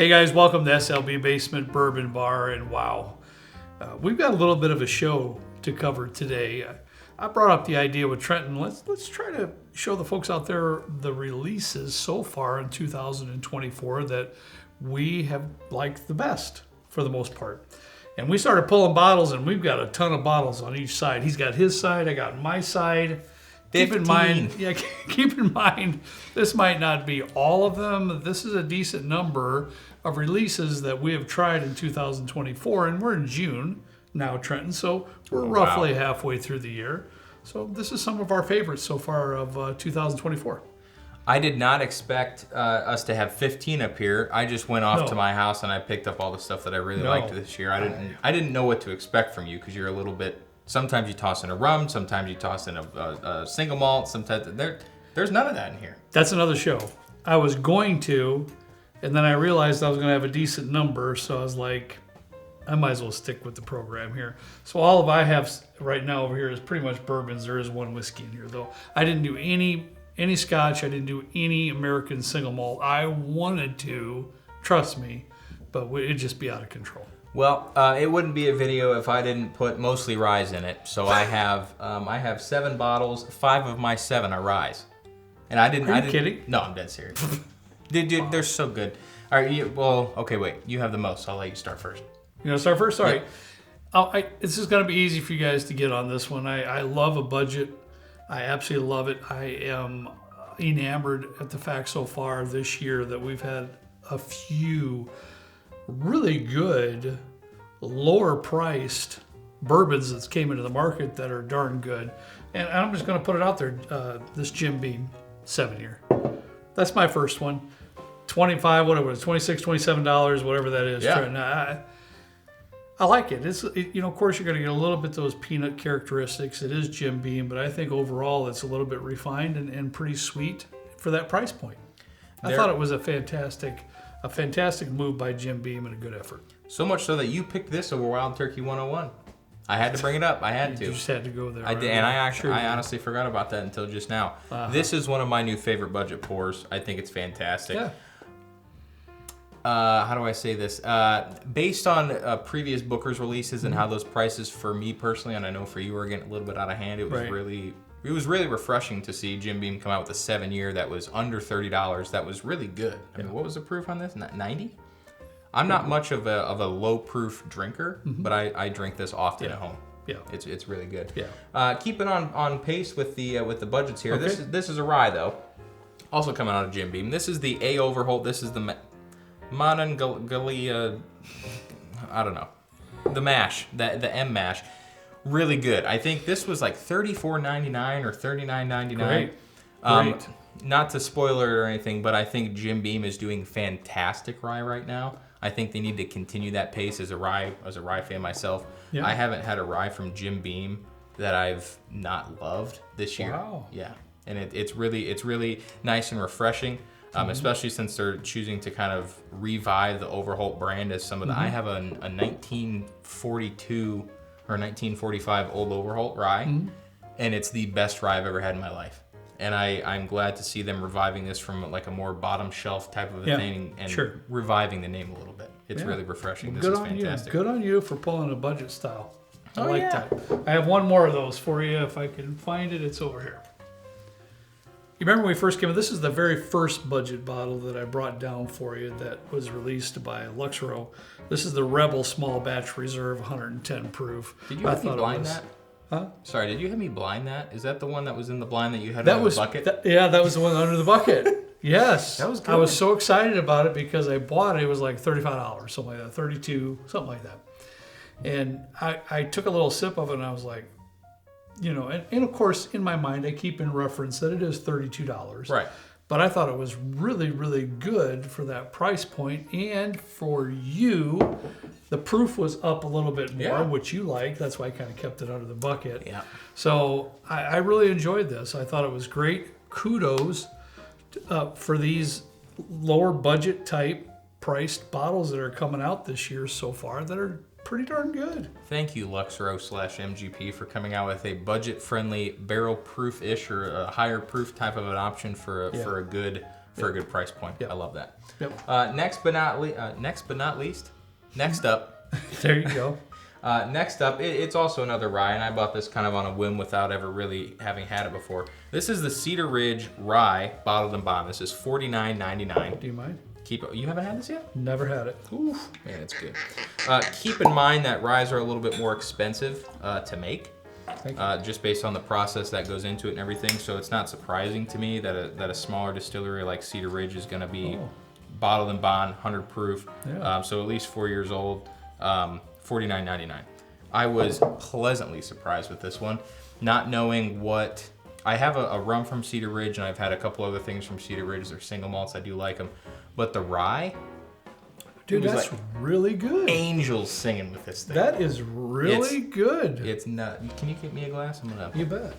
Hey guys, welcome to SLB Basement Bourbon Bar, and wow, we've got a little bit of a show to cover today. I brought up the idea with Trenton. Let's try to show the folks out there the releases so far in 2024 that we have liked the best for the most part. And we started pulling bottles, and we've got a ton of bottles on each side. He's got his side, I got my side. 15. Keep in mind, this might not be all of them. This is a decent number of releases that we have tried in 2024, and we're in June now, Trenton, so we're roughly halfway through the year. So this is some of our favorites so far of 2024. I did not expect us to have 15 up here. I just went off to my house and I picked up all the stuff that I really liked this year. I didn't know what to expect from you because you're a little bit. Sometimes you toss in a rum, sometimes you toss in a single malt, sometimes there's none of that in here. That's another show. I was going to, and then I realized I was going to have a decent number, so I was like, I might as well stick with the program here. So all I have right now over here is pretty much bourbons. There is one whiskey in here, though. I didn't do any Scotch. I didn't do any American single malt. I wanted to, trust me, but it'd just be out of control. Well, it wouldn't be a video if I didn't put mostly rye in it. So I have 7 bottles. 5 of my 7 are rye. And I didn't. Are you kidding? No, I'm dead serious. Dude, they're so good. All right. Okay, wait. You have the most. So I'll let you start first. You want to start first? All right. Yeah. This is going to be easy for you guys to get on this one. I love a budget. I absolutely love it. I am enamored at the fact so far this year that we've had a few really good, lower priced bourbons that came into the market that are darn good. And I'm just going to put it out there. This Jim Beam 7-year. That's my first one. 25, whatever, it's $26, $27, whatever that is. Yeah. I like it. Of course, you're going to get a little bit of those peanut characteristics. It is Jim Beam, but I think overall it's a little bit refined and pretty sweet for that price point. I thought it was a fantastic move by Jim Beam and a good effort. So much so that you picked this over Wild Turkey 101. I had to bring it up. I had to. You just had to go there. I did, and I honestly forgot about that until just now. This is one of my new favorite budget pours. I think it's fantastic. Yeah. How do I say this? Based on previous Booker's releases and how those prices for me personally, and I know for you were getting a little bit out of hand, it was really refreshing to see Jim Beam come out with a 7-year that was under $30. That was really good. I mean, what was the proof on this? 90? I'm not much of a low proof drinker, but I drink this often at home. Yeah, it's really good. Yeah. Keeping on pace with the budgets here. Okay. This is a rye though, also coming out of Jim Beam. This is the A Overholt. This is the Monongalia, I don't know, the mash, the M mash, really good. I think this was like $34.99 or $39.99. Great. Not to spoil it or anything, but I think Jim Beam is doing fantastic rye right now. I think they need to continue that pace as a rye fan myself. Yeah. I haven't had a rye from Jim Beam that I've not loved this year. Wow. Yeah, and it's really nice and refreshing. Especially since they're choosing to kind of revive the Overholt brand as some of the. I have a 1942 or 1945 Old Overholt rye, and it's the best rye I've ever had in my life. And I'm glad to see them reviving this from like a more bottom shelf type of a thing and reviving the name a little bit. It's really refreshing. This is fantastic. Good on you for pulling a budget style. I like that. I have one more of those for you if I can find it. It's over here. You remember when we first came in, this is the very first budget bottle that I brought down for you that was released by Luxro. This is the Rebel Small Batch Reserve 110 proof. Did you have me blind that? Huh? Sorry, did you have me blind that? Is that the one that was in the blind that you had under the bucket? That was the one under the bucket. Yes. That was good. I was so excited about it because I bought it. It was like $35, something like that, $32, something like that. And I took a little sip of it and I was like, and of course, in my mind, I keep in reference that it is $32. Right. But I thought it was really, really good for that price point. And for you, the proof was up a little bit more, which you like. That's why I kind of kept it under the bucket. Yeah. So I really enjoyed this. I thought it was great. Kudos for these lower budget type priced bottles that are coming out this year so far that are pretty darn good. Thank you, Luxro/MGP, for coming out with a budget-friendly barrel proof-ish or a higher proof type of an option for a good for a good price point. Yep. I love that. Yep. Next but not least, next up. There you go. Next up, it's also another rye, and I bought this kind of on a whim without ever really having had it before. This is the Cedar Ridge Rye Bottled and Bond. This is $49.99. Do you mind? You haven't had this yet? Never had it. Oof. Man, it's good. Keep in mind that ryes are a little bit more expensive to make, just based on the process that goes into it and everything. So it's not surprising to me that a smaller distillery like Cedar Ridge is going to be bottled and bond, 100 proof. Yeah. So at least 4 years old. $49.99. I was pleasantly surprised with this one, not knowing what. I have a rum from Cedar Ridge, and I've had a couple other things from Cedar Ridge. They're single malts. I do like them. But the rye, dude, that's like really good. Angels singing with this thing. That is really good. It's not. Can you get me a glass? I'm gonna. You bet.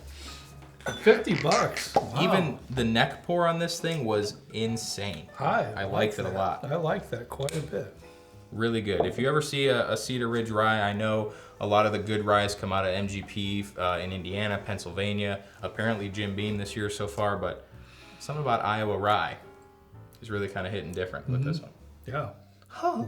$50. Wow. Even the neck pour on this thing was insane. I liked it a lot. I like that quite a bit. Really good. If you ever see a Cedar Ridge rye, I know a lot of the good ryes come out of MGP in Indiana, Pennsylvania. Apparently Jim Beam this year so far, but something about Iowa rye is really kind of hitting different with this one. Yeah.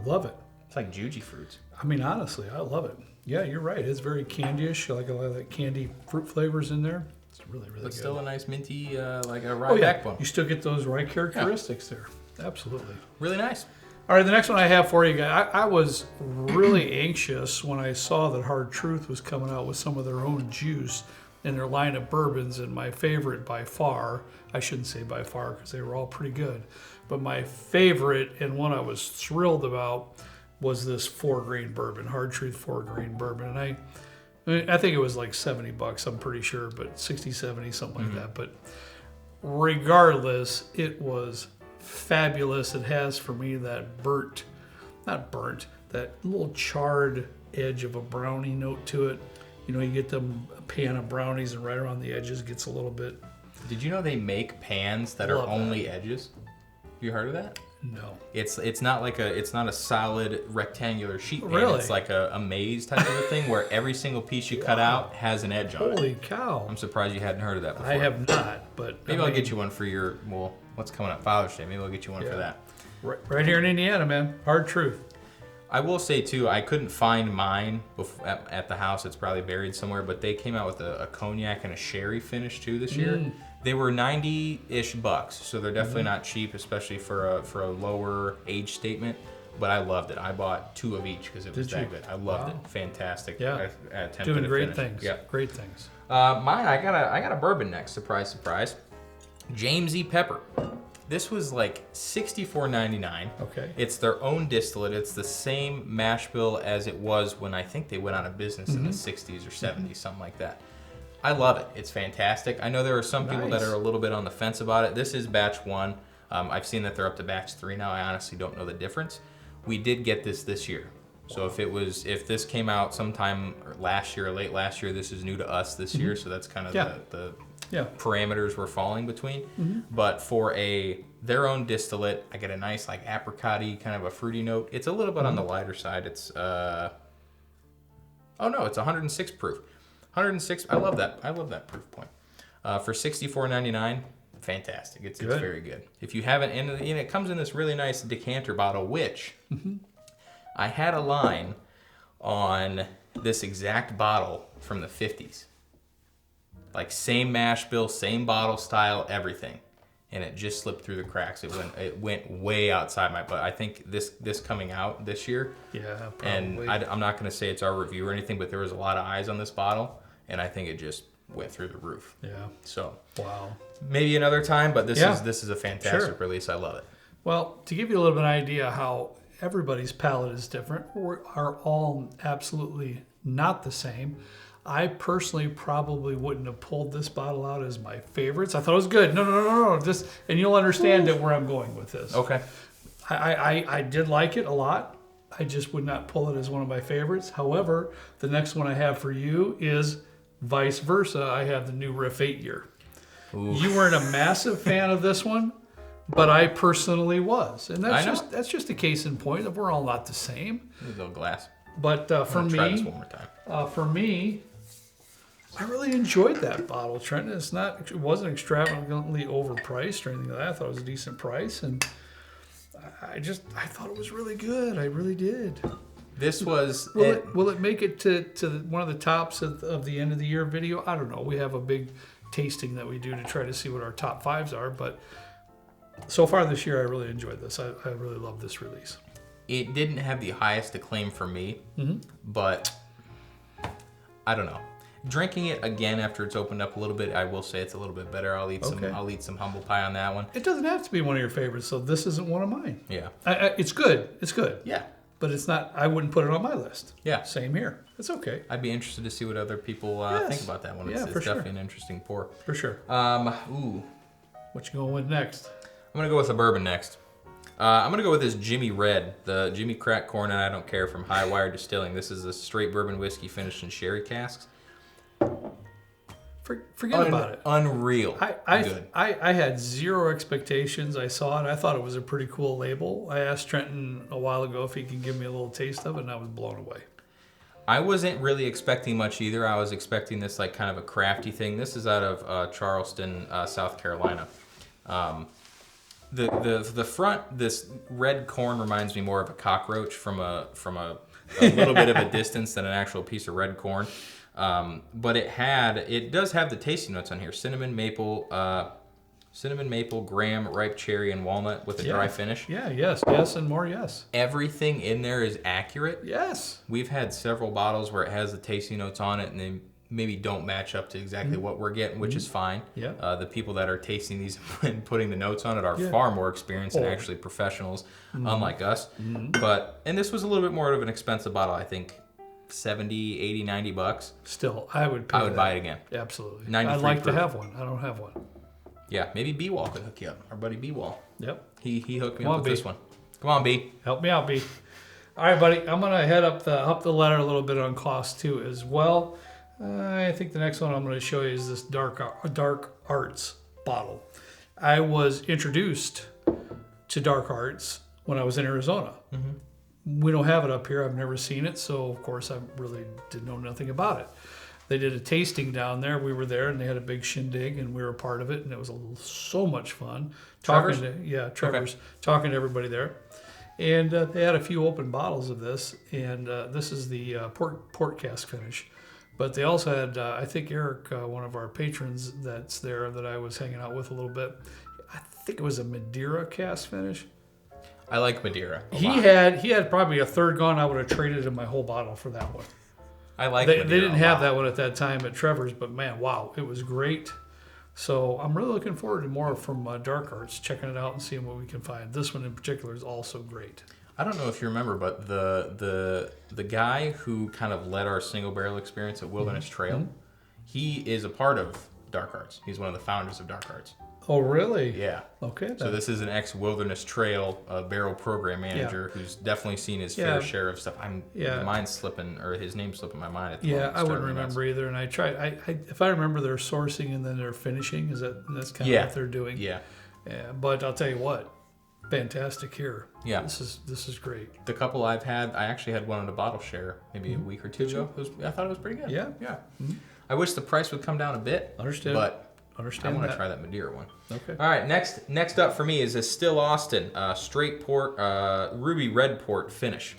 Love it. It's like Juji fruits. I mean, honestly, I love it. Yeah, you're right. It's very candy-ish. Like a lot of that candy fruit flavors in there. It's really, really good. But still a nice minty, like a rye backbone. You still get those rye characteristics there. Absolutely. Really nice. All right, the next one I have for you guys. I was really anxious when I saw that Hard Truth was coming out with some of their own juice in their line of bourbons, and my favorite by far, I shouldn't say by far because they were all pretty good, but my favorite and one I was thrilled about was this 4-grain bourbon, Hard Truth 4-grain bourbon. And I think it was like $70, I'm pretty sure, but 60, 70, something like that. But regardless, it was fabulous. It has for me that that little charred edge of a brownie note to it. You know, you get them a pan of brownies and right around the edges gets a little bit. Did you know they make pans that are only edges? Have you heard of that? No. It's not a solid rectangular sheet pan. Really? It's like a maze type of a thing where every single piece you cut out has an edge on it. Holy cow. I'm surprised you hadn't heard of that before. I have not, but maybe I'll get you one for your, what's coming up? Father's Day. Maybe I'll get you one for that. Right here in Indiana, man. Hard Truth. I will say, too, I couldn't find mine at the house. It's probably buried somewhere, but they came out with a cognac and a sherry finish, too, this year. They were 90-ish bucks, so they're definitely not cheap, especially for a lower age statement. But I loved it. I bought 2 of each because it was that good. I loved it. Fantastic. Yeah. Doing great things. Yeah. Great things. Mine, I got a bourbon next. Surprise, surprise. James E. Pepper. This was like $64.99. Okay. It's their own distillate. It's the same mash bill as it was when I think they went out of business in the 60s or 70s, something like that. I love it. It's fantastic. I know there are some people that are a little bit on the fence about it. This is batch 1. I've seen that they're up to batch 3 now. I honestly don't know the difference. We did get this year. So if this came out sometime last year or late last year, this is new to us this year. So that's kind of the parameters we're falling between. But for their own distillate, I get a nice like apricot-y kind of a fruity note. It's a little bit on the lighter side. It's it's 106 proof. 106. I love that. I love that proof point. For $64.99, fantastic. It's very good. If you haven't, and it comes in this really nice decanter bottle, which I had a line on this exact bottle from the 50s. Like same mash bill, same bottle style, everything, and it just slipped through the cracks. It went way outside my butt. I think this coming out this year. Yeah, probably. And I'm not going to say it's our review or anything, but there was a lot of eyes on this bottle, and I think it just went through the roof. Yeah. So. Wow. Maybe another time, but this is a fantastic release. I love it. Well, to give you a little bit of an idea how everybody's palate is different, we are all absolutely not the same. I personally probably wouldn't have pulled this bottle out as my favorites. I thought it was good. No. And you'll understand where I'm going with this. Okay. I did like it a lot. I just would not pull it as one of my favorites. However, the next one I have for you is vice versa. I have the new Riff 8 year. Oof. You weren't a massive fan of this one, but I personally was. And that's just a case in point that we're all not the same. A little glass. But for me, try this one more time. For me, I really enjoyed that bottle, Trent. It wasn't extravagantly overpriced or anything like that. I thought it was a decent price, and I thought it was really good. I really did. This was... Will it make it to one of the tops of the end of the year video? I don't know. We have a big tasting that we do to try to see what our top fives are, but so far this year I really enjoyed this. I really love this release. It didn't have the highest acclaim for me, but I don't know. Drinking it again after it's opened up a little bit, I will say it's a little bit better. I'll eat some humble pie on that one. It doesn't have to be one of your favorites, so this isn't one of mine. Yeah. It's good. It's good. Yeah. But it's not. I wouldn't put it on my list. Yeah. Same here. It's okay. I'd be interested to see what other people think about that one. It's definitely an interesting pour. For sure. What you going with next? I'm gonna go with a bourbon next. I'm gonna go with this Jimmy Red, the Jimmy Crack Corn and I Don't Care from High Wire Distilling. This is a straight bourbon whiskey finished in sherry casks. Forget about it. Unreal. I had zero expectations. I saw it. I thought it was a pretty cool label. I asked Trenton a while ago if he could give me a little taste of it, and I was blown away. I wasn't really expecting much either. I was expecting this like kind of a crafty thing. This is out of Charleston, South Carolina. The front, this red corn reminds me more of a cockroach from a little bit of a distance than an actual piece of red corn. But it does have the tasting notes on here: cinnamon maple, graham, ripe cherry, and walnut with a dry finish. Yeah, yes, and more, yes. Everything in there is accurate. Yes. We've had several bottles where it has the tasting notes on it, and they maybe don't match up to exactly what we're getting, which is fine. Yeah. The people that are tasting these and putting the notes on it are far more experienced and actually professionals, unlike us. And this was a little bit more of an expensive bottle, I think. $70, $80, $90. Still, I would buy it again. Absolutely. I'd like to have one. I don't have one. Yeah, maybe B-Wall could hook you up. Our buddy B-Wall. Yep. He hooked me up with this one. Come on, B. Help me out, B. All right, buddy. I'm gonna head up the ladder a little bit on cost too as well. I think the next one I'm gonna show you is this Dark Arts bottle. I was introduced to Dark Arts when I was in Arizona. We don't have it up here. I've never seen it, so of course I really did know nothing about it. They did a tasting down there. We were there, and they had a big shindig, and we were a part of it, and it was so much fun. Trevor's? Talking to everybody there. And they had a few open bottles of this, and this is the port cask finish. But they also had, I think Eric, one of our patrons that's there that I was hanging out with a little bit, I think it was a Madeira cask finish. I like Madeira. He had probably a third gone. I would have traded him my whole bottle for that one. I like Madeira. They didn't have that one at that time at Trevor's, but man, wow, it was great. So I'm really looking forward to more from Dark Arts, checking it out and seeing what we can find. This one in particular is also great. I don't know if you remember, but the guy who kind of led our single barrel experience at Wilderness Trail, he is a part of Dark Arts. He's one of the founders of Dark Arts. Oh, really? Yeah. Okay. Then. So this is an ex-Wilderness Trail barrel program manager who's definitely seen his fair share of stuff. Mine's slipping, or his name's slipping my mind. I wouldn't remember either. And I tried. If I remember, their sourcing and then their finishing. That's kind of what they're doing. Yeah. But I'll tell you what, fantastic here. Yeah. This is great. The couple I've had, I actually had one in a bottle share maybe a week or two ago. I thought it was pretty good. Yeah. Yeah. I wish the price would come down a bit. Understood. But I want to try that Madeira one. Okay. All right. Next up for me is a Still Austin straight port, ruby red port finish.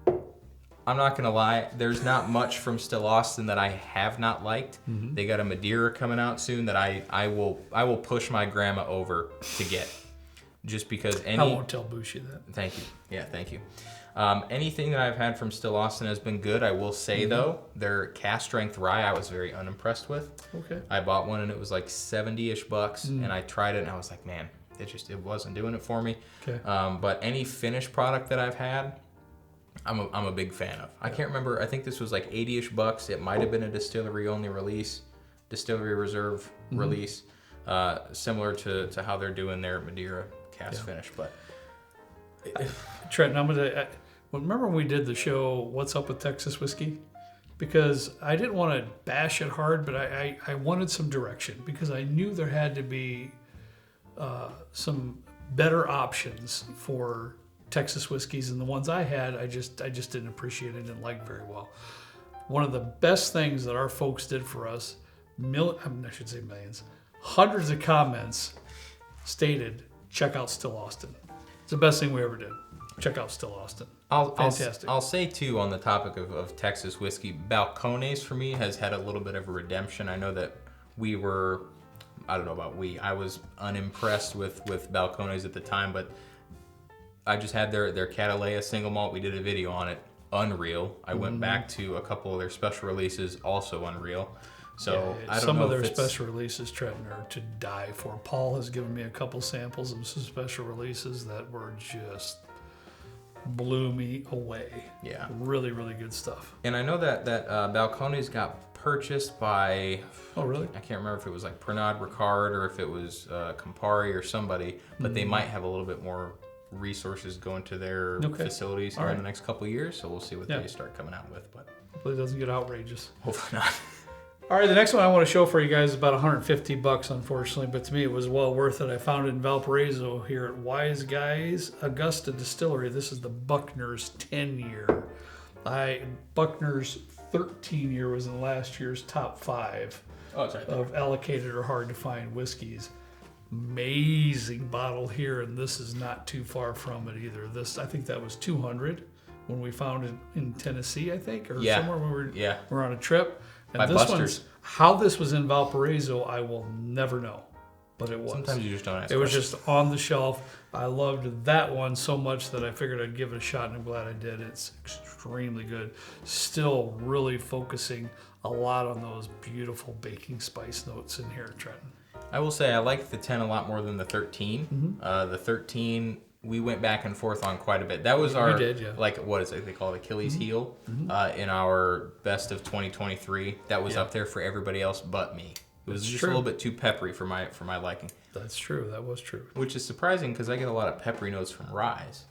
I'm not gonna lie. There's not much from Still Austin that I have not liked. They got a Madeira coming out soon that I will push my grandma over to get, just because I won't tell Bushi that. Thank you. Yeah, thank you. Anything that I've had from Still Austin has been good. I will say though, their cast strength rye I was very unimpressed with. Okay. I bought one and it was like $70-ish, and I tried it and I was like, man, it wasn't doing it for me. Okay. But any finished product that I've had, I'm a big fan of. I can't remember. I think this was like $80-ish. It might have been a distillery only release, distillery reserve release, similar to how they're doing their Madeira cast finish, but. Trent, I'm gonna. Remember when we did the show, What's Up with Texas Whiskey? Because I didn't want to bash it hard, but I wanted some direction because I knew there had to be some better options for Texas whiskeys, and the ones I had, I just didn't appreciate it, didn't like very well. one of the best things that our folks did for us, I should say millions, hundreds of comments stated, check out Still Austin. It's the best thing we ever did. Check out Still Austin. Fantastic. I'll say too, on the topic of Texas whiskey, Balcones for me has had a little bit of a redemption. I know that I don't know about I was unimpressed with Balcones at the time, but I just had their Catalea single malt. We did a video on it. Unreal. I went back to a couple of their special releases, also unreal. So I don't some know of their if it's... special releases, Trenton, are to die for. Paul has given me a couple samples of some special releases that were just blew me away. Yeah. Really, really good stuff. And I know that Balcones got purchased by... Oh, really? I can't remember if it was like Pernod Ricard or if it was Campari or somebody, but they might have a little bit more resources going to their facilities here in the next couple of years. So we'll see what they start coming out with. But hopefully it doesn't get outrageous. Hopefully not. All right, the next one I want to show for you guys is about $150, unfortunately, but to me it was well worth it. I found it in Valparaiso here at Wise Guys Augusta Distillery. This is the Buckner's 10-year. Buckner's 13-year was in last year's top 5 of allocated or hard to find whiskeys. Amazing bottle here, and this is not too far from it either. I think that was 200 when we found it in Tennessee, I think, or somewhere when we were on a trip. And how this was in Valparaiso, I will never know, but it was. Sometimes you just don't ask. It was just on the shelf. I loved that one so much that I figured I'd give it a shot, and I'm glad I did. It's extremely good. Still really focusing a lot on those beautiful baking spice notes in here, Trenton. I will say I like the 10 a lot more than the 13. The 13... we went back and forth on quite a bit. That was our, like, what is it? They call it Achilles heel in our best of 2023. That was up there for everybody else but me. It was just a little bit too peppery for my liking. That's true. That was true. Which is surprising because I get a lot of peppery notes from ryes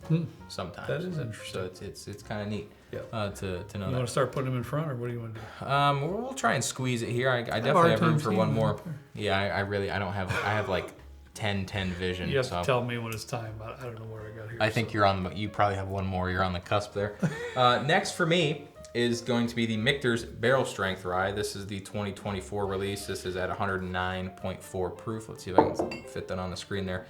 sometimes. That is interesting. So it's kind of neat to know that. You want to start putting them in front, or what do you want to do? We'll try and squeeze it here. I definitely have room for one more. Yeah, I don't have. I have like 10 vision. You have to tell me when it's time. I don't know where I got here. I think you probably have one more. You're on the cusp there. Next for me is going to be the Michter's Barrel Strength Rye. This is the 2024 release. This is at 109.4 proof. Let's see if I can fit that on the screen there.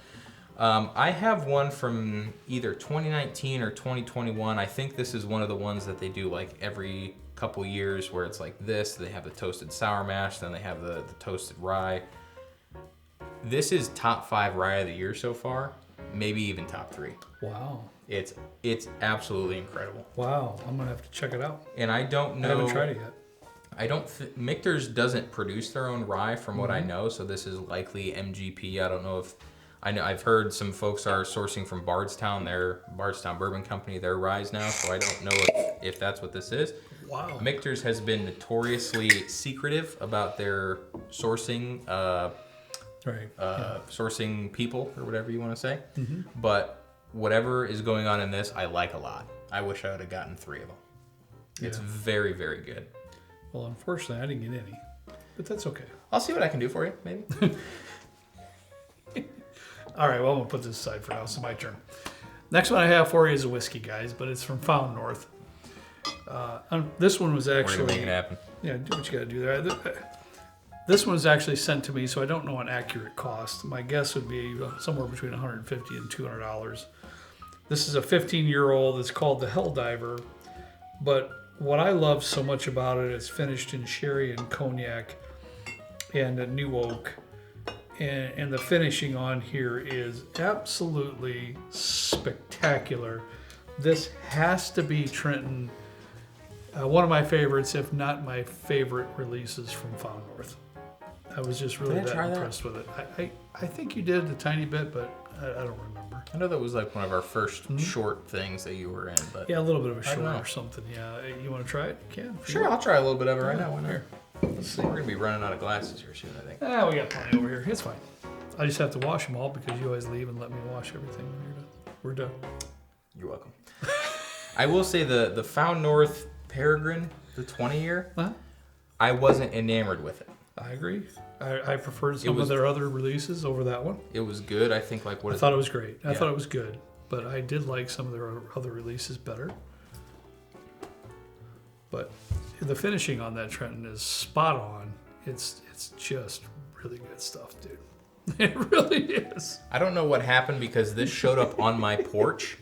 I have one from either 2019 or 2021. I think this is one of the ones that they do like every couple years where it's like this. They have the toasted sour mash, then they have the toasted rye. This is top 5 rye of the year so far, maybe even top 3. Wow. It's absolutely incredible. Wow, I'm gonna have to check it out. And I don't know. I haven't tried it yet. I don't. Michter's doesn't produce their own rye, from what I know. So this is likely MGP. I don't know if. I've heard some folks are sourcing from Bardstown, their Bardstown Bourbon Company, their ryes now. So I don't know if that's what this is. Wow. Michter's has been notoriously secretive about their sourcing. Sourcing people, or whatever you want to say. But whatever is going on in this, I like a lot. I wish I would have gotten 3 of them. It's very, very good. Well, unfortunately, I didn't get any, but that's okay. I'll see what I can do for you, maybe. All right, well, I'm gonna put this aside for now. It's my turn. Next one I have for you is a whiskey, guys, but it's from Found North. This one was actually... We're gonna make it happen. Yeah, do what you gotta do there. This one was actually sent to me, so I don't know an accurate cost. My guess would be somewhere between $150 and $200. This is a 15-year-old. It's called the Helldiver. But what I love so much about it is finished in sherry and cognac and a new oak. And the finishing on here is absolutely spectacular. This has to be, Trenton, one of my favorites, if not my favorite releases from Found North. I was just really impressed with it. I think you did a tiny bit, but I don't remember. I know that was like one of our first short things that you were in, but yeah, a little bit of a short or something. Yeah, you want to try it? You can. Sure, I'll try a little bit of it right now. Here, let's see. We're gonna be running out of glasses here soon, I think. We got plenty over here. It's fine. I just have to wash them all because you always leave and let me wash everything when you're done. We're done. You're welcome. I will say the Found North Peregrine, the 20-year, I wasn't enamored with it. I agree. I preferred some of their other releases over that one. It was good. I think I thought it was great. I thought it was good, but I did like some of their other releases better. But the finishing on that Trenton is spot on. It's just really good stuff, dude. It really is. I don't know what happened because this showed up on my porch.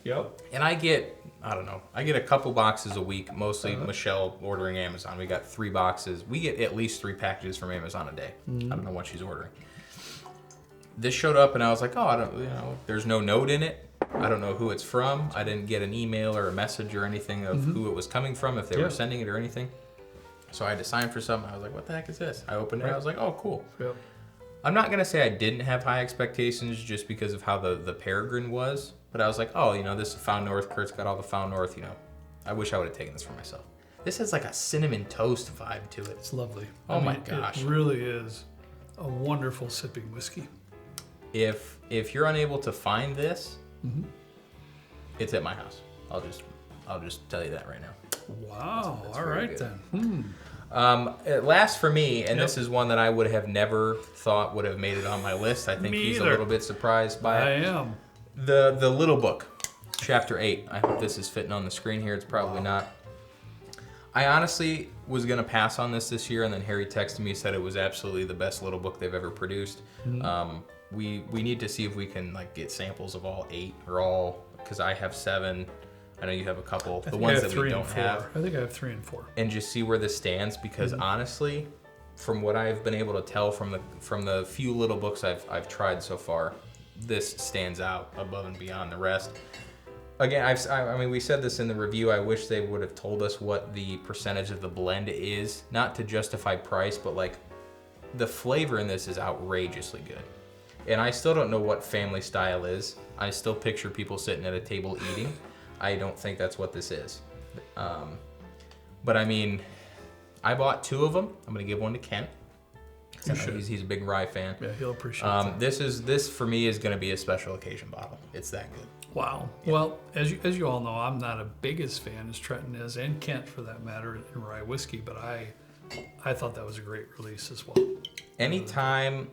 Yep. And I get a couple boxes a week, mostly Michelle ordering Amazon. We got 3 boxes. We get at least 3 packages from Amazon a day. I don't know what she's ordering. This showed up and I was like, oh, there's no note in it. I don't know who it's from. I didn't get an email or a message or anything of who it was coming from, if they were sending it or anything. So I had to sign for something. I was like, what the heck is this? I opened it. I was like, oh, cool. Yep. I'm not going to say I didn't have high expectations just because of how the Peregrine was. But I was like, oh, this is Found North. Kurt's got all the Found North, I wish I would have taken this for myself. This has like a cinnamon toast vibe to it. It's lovely. Oh my gosh. It really is a wonderful sipping whiskey. If you're unable to find this, it's at my house. I'll just tell you that right now. Wow. That's all right good. then. Last for me, and this is one that I would have never thought would have made it on my list. I think he's a little bit surprised by it. I am. The Little Book, Chapter 8. I hope this is fitting on the screen here. It's probably not. I honestly was going to pass on this year, and then Harry texted me, said it was absolutely the best Little Book they've ever produced. We need to see if we can get samples of all 8 or all, because I have 7. I know you have a couple. The ones that we don't have. I think I have 3 and 4. And just see where this stands, because honestly, from what I've been able to tell from the few Little Books I've tried so far, this stands out above and beyond the rest. Again, I mean, we said this in the review. I wish they would have told us what the percentage of the blend is, not to justify price, but the flavor in this is outrageously good. And I still don't know what family style is. I still picture people sitting at a table eating. I don't think that's what this is. But I mean, I bought 2 of them. I'm gonna give one to Kent. He's a big rye fan. Yeah, he'll appreciate that. This for me is gonna be a special occasion bottle. It's that good. Wow. Yeah. Well, as you all know, I'm not a biggest fan as Trenton is, and Kent for that matter, in rye whiskey. But I thought that was a great release as well. Anytime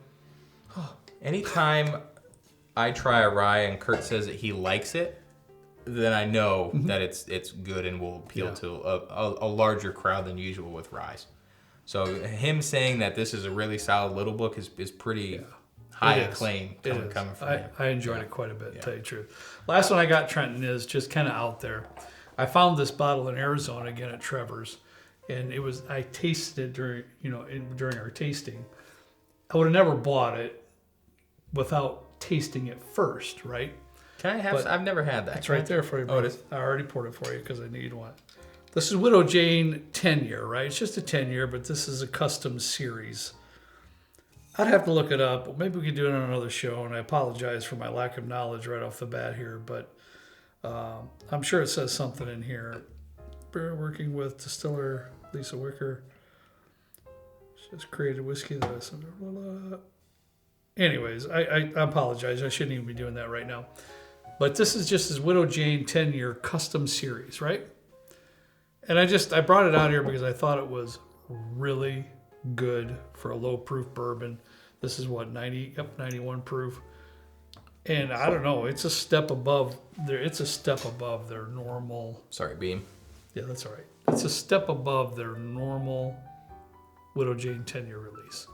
I try a rye and Kurt says that he likes it, then I know that it's good and will appeal to a larger crowd than usual with ryes. So him saying that this is a really solid Little Book is pretty high acclaim coming from him. I enjoyed it quite a bit, to tell you the truth. Last one I got, Trenton, is just kind of out there. I found this bottle in Arizona again at Trevor's, and I tasted it during our tasting. I would have never bought it without tasting it first, right? Can I have? I've never had that. It's right there for you, bro. Oh, it is? I already poured it for you because I knew you'd want it. This is Widow Jane 10-year, right? It's just a 10-year, but this is a custom series. I'd have to look it up. Maybe we could do it on another show, and I apologize for my lack of knowledge right off the bat here, but I'm sure it says something in here. We're working with distiller Lisa Wicker. She's created whiskey that anyways, I apologize. I shouldn't even be doing that right now. But this is just his Widow Jane 10-year custom series, right? And I brought it out here because I thought it was really good for a low proof bourbon. This is 91 proof. And I don't know, it's a step above their normal. Sorry, Beam. Yeah, that's all right. It's a step above their normal Widow Jane 10-year release.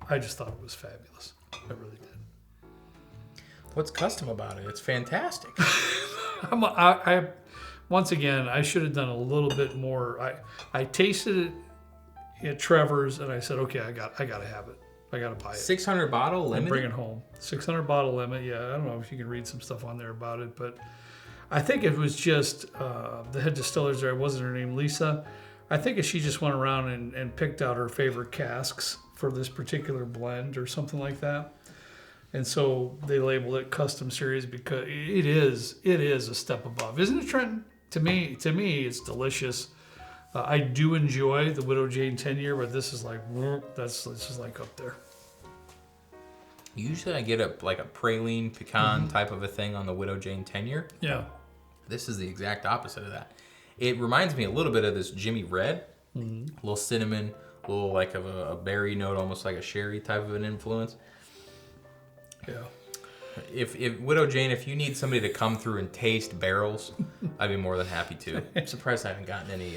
I just thought it was fabulous. I really did. What's custom about it? It's fantastic. Once again, I should have done a little bit more. I tasted it at Trevor's, and I said, okay, I got to have it. I got to buy it. 600 bottle limit. And bring it home. 600 bottle limit. Yeah, I don't know if you can read some stuff on there about it, but I think it was just the head distillers there. Wasn't her name Lisa? I think she just went around and picked out her favorite casks for this particular blend or something like that. And so they labeled it custom series because it is a step above, isn't it, Trenton? To me, it's delicious. I do enjoy the Widow Jane 10-year, but this is this is up there. Usually, I get a praline pecan type of a thing on the Widow Jane 10-year. Yeah. This is the exact opposite of that. It reminds me a little bit of this Jimmy Red, a little cinnamon, a little of a berry note, almost like a sherry type of an influence. Yeah. If Widow Jane, if you need somebody to come through and taste barrels, I'd be more than happy to. I'm surprised I haven't gotten any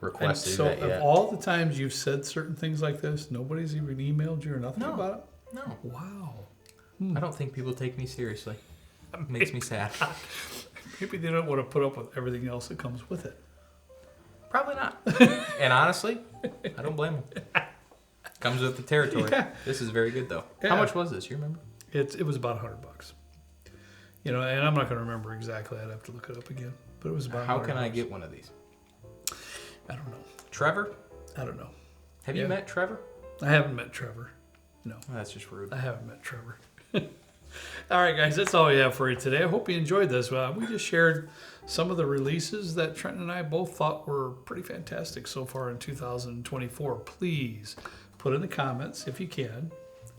requested so that yet. of all the times you've said certain things like this, nobody's even emailed you or nothing No. about it? No. Wow. I don't think people take me seriously. It makes me sad. Maybe they don't want to put up with everything else that comes with it. Probably not. And honestly, I don't blame them. Comes with the territory. Yeah. This is very good, though. Yeah. How much was this? You remember? It was about $100. You know, and I'm not going to remember exactly. I'd have to look it up again. But it was about How $100. can I get one of these? I don't know. Trevor? I don't know. Have you met Trevor? I haven't met Trevor. No. Oh, that's just rude. I haven't met Trevor. All right, guys, that's all we have for you today. I hope you enjoyed this. We just shared some of the releases that Trent and I both thought were pretty fantastic so far in 2024. Please put in the comments, if you can,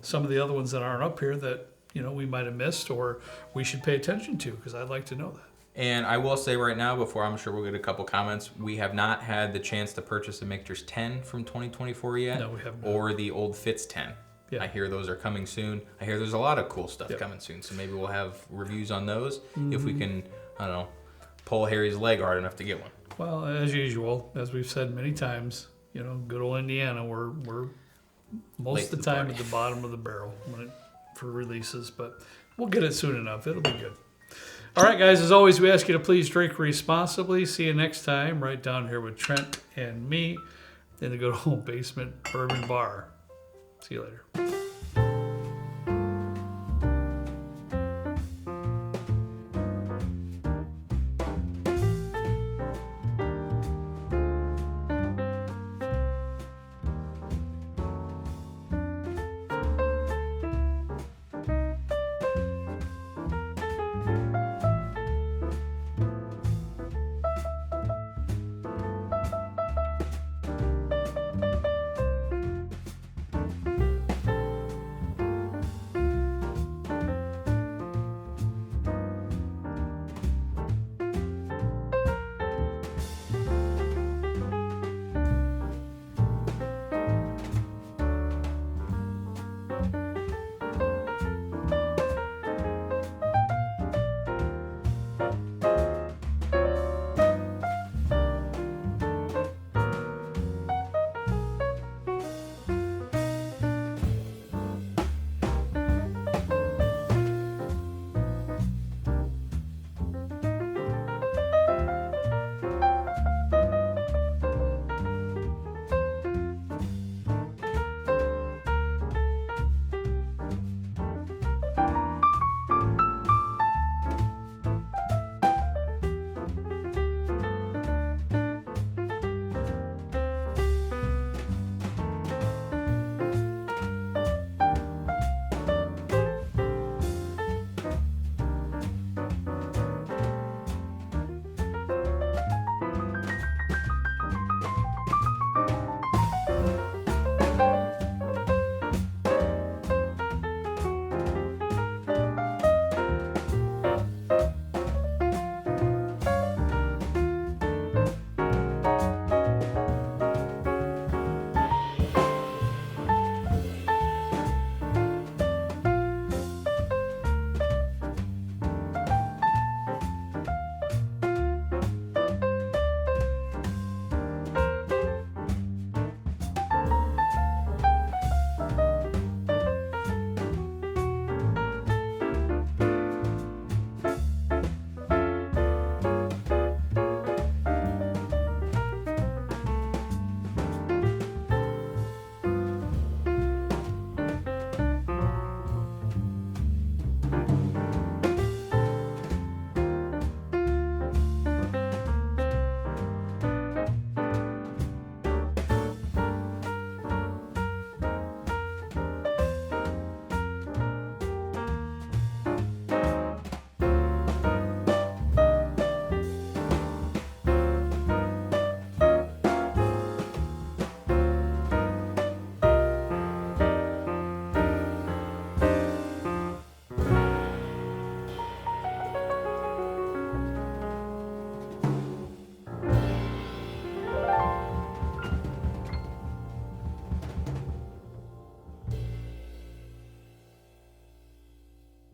some of the other ones that aren't up here that, you know, we might have missed or we should pay attention to, because I'd like to know that. And I will say right now, before I'm sure we'll get a couple comments, we have not had the chance to purchase a Michter's 10 from 2024 yet. No, we have not. Or the Old Fitz 10. Yeah. I hear those are coming soon. I hear there's a lot of cool stuff coming soon. So maybe we'll have reviews on those if we can, I don't know, pull Harry's leg hard enough to get one. Well, as usual, as we've said many times, you know, good old Indiana, we're most of the time at the bottom of the barrel for releases, but we'll get it soon enough. It'll be good. All right, guys, as always, we ask you to please drink responsibly. See you next time, right down here with Trent and me in the good old basement bourbon bar. See you later.